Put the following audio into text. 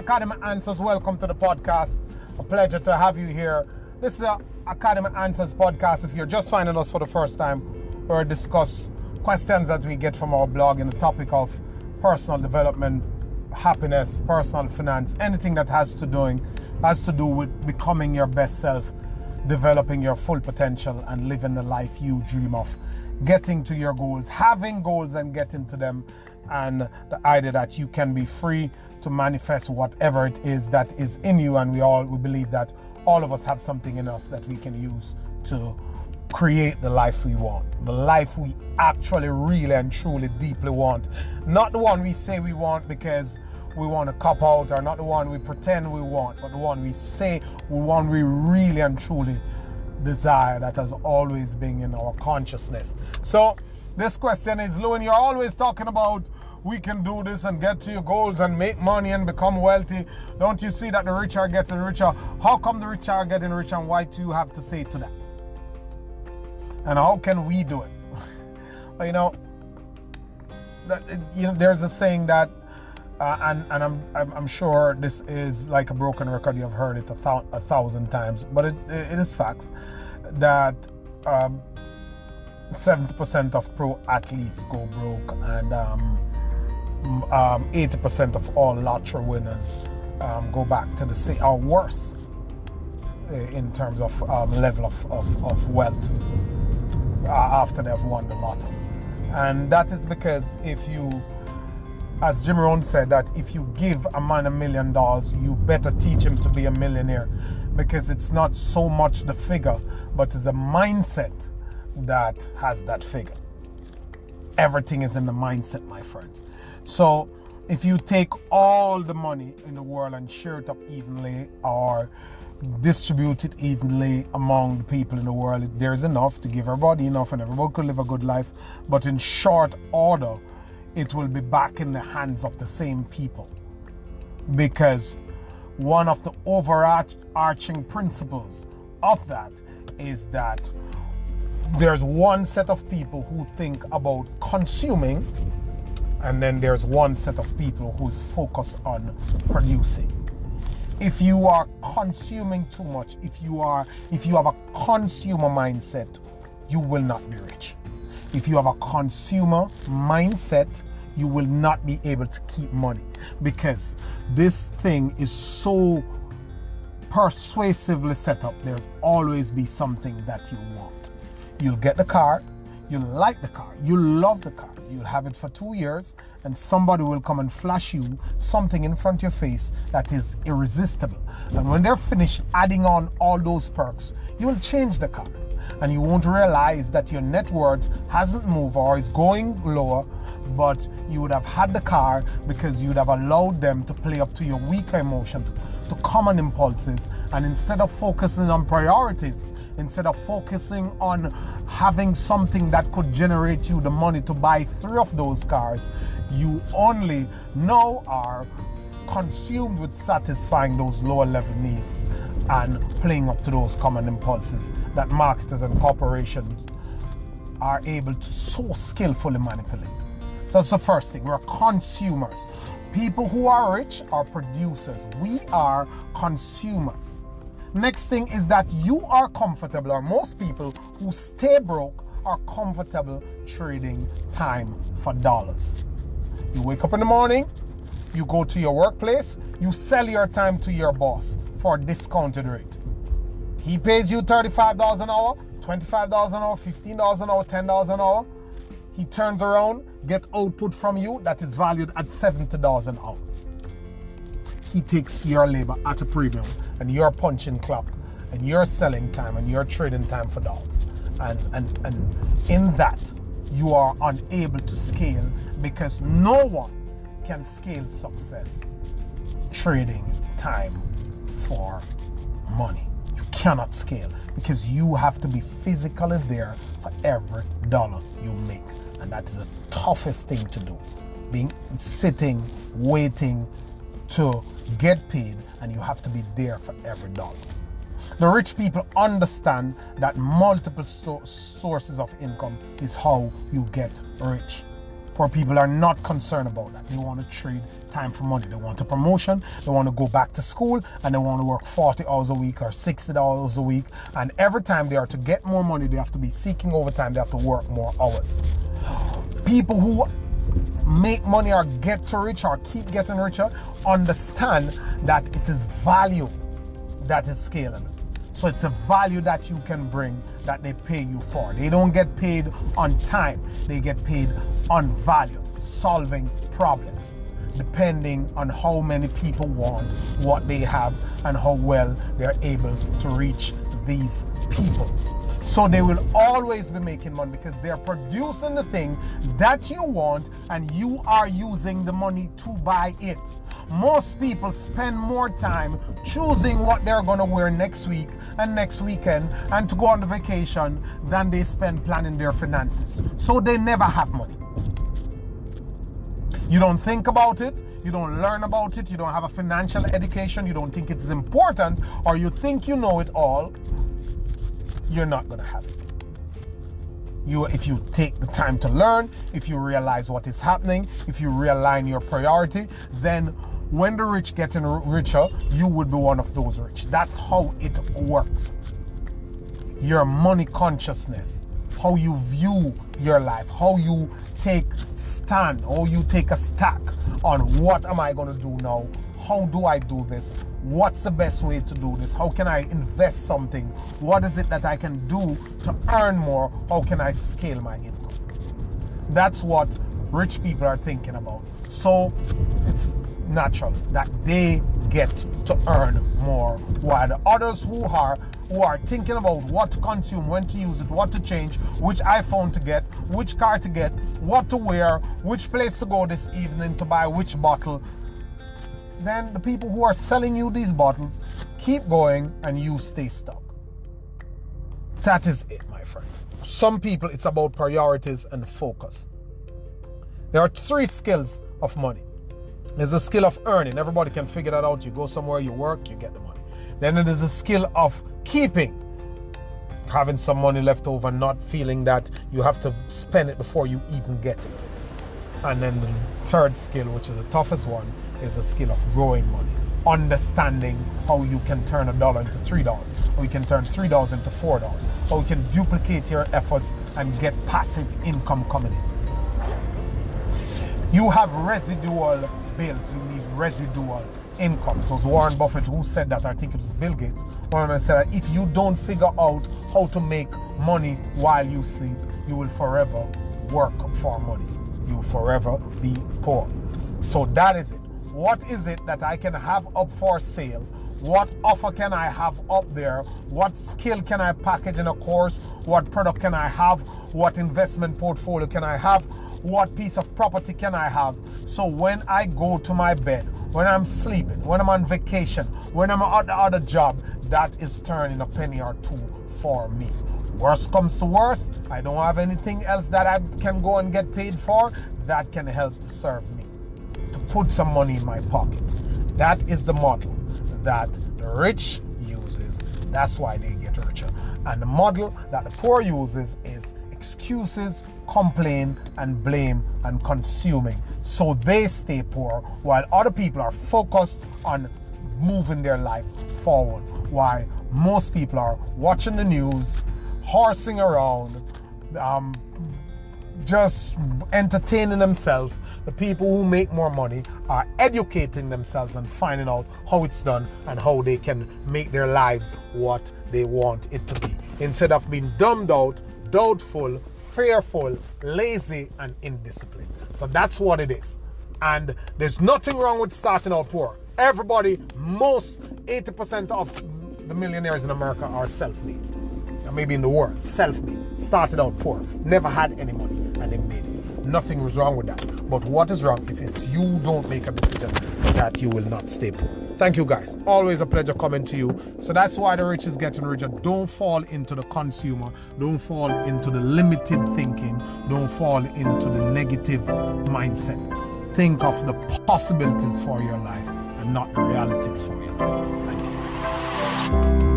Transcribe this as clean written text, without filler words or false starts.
Academy Answers. Welcome to the podcast. A pleasure to have you here. This is the Academy Answers podcast. If you're just finding us for the first time, we'll discuss questions that we get from our blog in the topic of personal development, happiness, personal finance, anything that has to do with becoming your best self, developing your full potential, and living the life you dream of, getting to your goals, having goals and getting to them, and the idea that you can be free to manifest whatever it is that is in you. And we believe that all of us have something in us that we can use to create the life we want, the life we actually really and truly deeply want, not the one we say we want because we want to cop out, or not the one we pretend we want, but the one we say we want, we really and truly desire, that has always been in our consciousness. So this question is, Lewin, you're always talking about we can do this and get to your goals and make money and become wealthy. Don't you see that the rich are getting richer? How come the rich are getting richer, and what do you have to say to that? And how can we do it? Well, there's a saying that, and I'm sure this is like a broken record. You've heard it a thousand times, but it is facts that 70% of pro athletes go broke, and 80% of all lottery winners go back to the same or worse in terms of level of wealth after they've won the lotto. And that is because if you, as Jim Rohn said, that if you give a man $1 million, you better teach him to be a millionaire, because it's not so much the figure, but it's a mindset that has that figure. Everything is in the mindset, my friends. So if you take all the money in the world and share it up evenly, or distribute it evenly among the people in the world, there's enough to give everybody enough, and everybody could live a good life. But in short order, it will be back in the hands of the same people, because one of the overarching principles of that is that there's one set of people who think about consuming, and then there's one set of people who's focused on producing. If you are consuming too much, if you have a consumer mindset, you will not be rich. If you have a consumer mindset, you will not be able to keep money, because this thing is so persuasively set up. There'll always be something that you want. You'll get the car, you'll like the car, you'll love the car, you'll have it for 2 years, and somebody will come and flash you something in front of your face that is irresistible. And when they're finished adding on all those perks, you'll change the car, and you won't realize that your net worth hasn't moved or is going lower, but you would have had the car because you'd have allowed them to play up to your weaker emotions, to common impulses, and instead of focusing on priorities, instead of focusing on having something that could generate you the money to buy 3 of those cars, you only now are consumed with satisfying those lower level needs and playing up to those common impulses that marketers and corporations are able to so skillfully manipulate. So that's the first thing. We're consumers. People who are rich are producers. We are consumers. Next thing is that you are comfortable, or most people who stay broke are comfortable trading time for dollars. You wake up in the morning, you go to your workplace, you sell your time to your boss for a discounted rate. He pays you $35 an hour, $25 an hour, $15 an hour, $10 an hour. He turns around, get output from you that is valued at $70 an hour. He takes your labor at a premium, and you're punching clock, and you're selling time, and you're trading time for dollars. And in that, you are unable to scale, because no one can scale success trading time for money. You cannot scale, because you have to be physically there for every dollar you make. And that is the toughest thing to do. Sitting, waiting to get paid, and you have to be there for every dollar. The rich people understand that multiple sources of income is how you get rich. Poor people are not concerned about that. They want to trade time for money. They want a promotion, they want to go back to school, and they want to work 40 hours a week or 60 hours a week. And every time they are to get more money, they have to be seeking overtime, they have to work more hours. People who make money or get to rich or keep getting richer understand that it is value that is scaling. So it's a value that you can bring that they pay you for. They don't get paid on time, they get paid on value, solving problems, depending on how many people want what they have and how well they're able to reach these people. So they will always be making money because they're producing the thing that you want and you are using the money to buy it. Most people spend more time choosing what they're going to wear next week and next weekend and to go on the vacation than they spend planning their finances. So they never have money. You don't think about it, you don't learn about it, you don't have a financial education, you don't think it's important, or you think you know it all, you're not going to have it. If you take the time to learn, if you realize what is happening, if you realign your priority, then when the rich getting richer, you would be one of those rich. That's how it works. Your money consciousness, how you view your life, how you take stand, how you take a stack on what am I going to do now, how do I do this, what's the best way to do this, how can I invest something, what is it that I can do to earn more, how can I scale my income. That's what rich people are thinking about. So it's natural that they get to earn more, while the others who are thinking about what to consume, when to use it, what to change, which iPhone to get, which car to get, what to wear, which place to go this evening to buy which bottle, then the people who are selling you these bottles keep going and you stay stuck. That is it, my friend. Some people, it's about priorities and focus. There are 3 skills of money. There's a skill of earning. Everybody can figure that out. You go somewhere, you work, you get the money. Then it is a skill of keeping. Having some money left over, not feeling that you have to spend it before you even get it. And then the 3rd skill, which is the toughest one, is a skill of growing money. Understanding how you can turn $1 into $3, or you can turn $3 into $4, or you can duplicate your efforts and get passive income coming in. You have residual bills, you need residual income. It was Warren Buffett who said that. I think it was Bill Gates. Warren Buffett said that if you don't figure out how to make money while you sleep, you will forever work for money. You will forever be poor. So that is it. What is it that I can have up for sale? What offer can I have up there? What skill can I package in a course? What product can I have? What investment portfolio can I have? What piece of property can I have? So when I go to my bed, when I'm sleeping, when I'm on vacation, when I'm at the other job, that is turning a penny or 2 for me. Worst comes to worst, I don't have anything else that I can go and get paid for that can help to serve me, to put some money in my pocket. That is the model that the rich uses. That's why they get richer. And the model that the poor uses is excuses, complain, and blame and consuming. So they stay poor while other people are focused on moving their life forward. While most people are watching the news, horsing around, just entertaining themselves. The people who make more money are educating themselves and finding out how it's done and how they can make their lives what they want it to be, instead of being dumbed out, doubtful, fearful, lazy, and indisciplined. So that's what it is. And there's nothing wrong with starting out poor. Everybody, most 80% of the millionaires in America are self-made. And maybe in the world, self-made. Started out poor, never had any money, and they made it. Nothing was wrong with that. But what is wrong if it's you don't make a decision that you will not stay poor. Thank you guys. Always a pleasure coming to you. So that's why the rich is getting richer. Don't fall into the consumer. Don't fall into the limited thinking. Don't fall into the negative mindset. Think of the possibilities for your life and not the realities for your life. Thank you.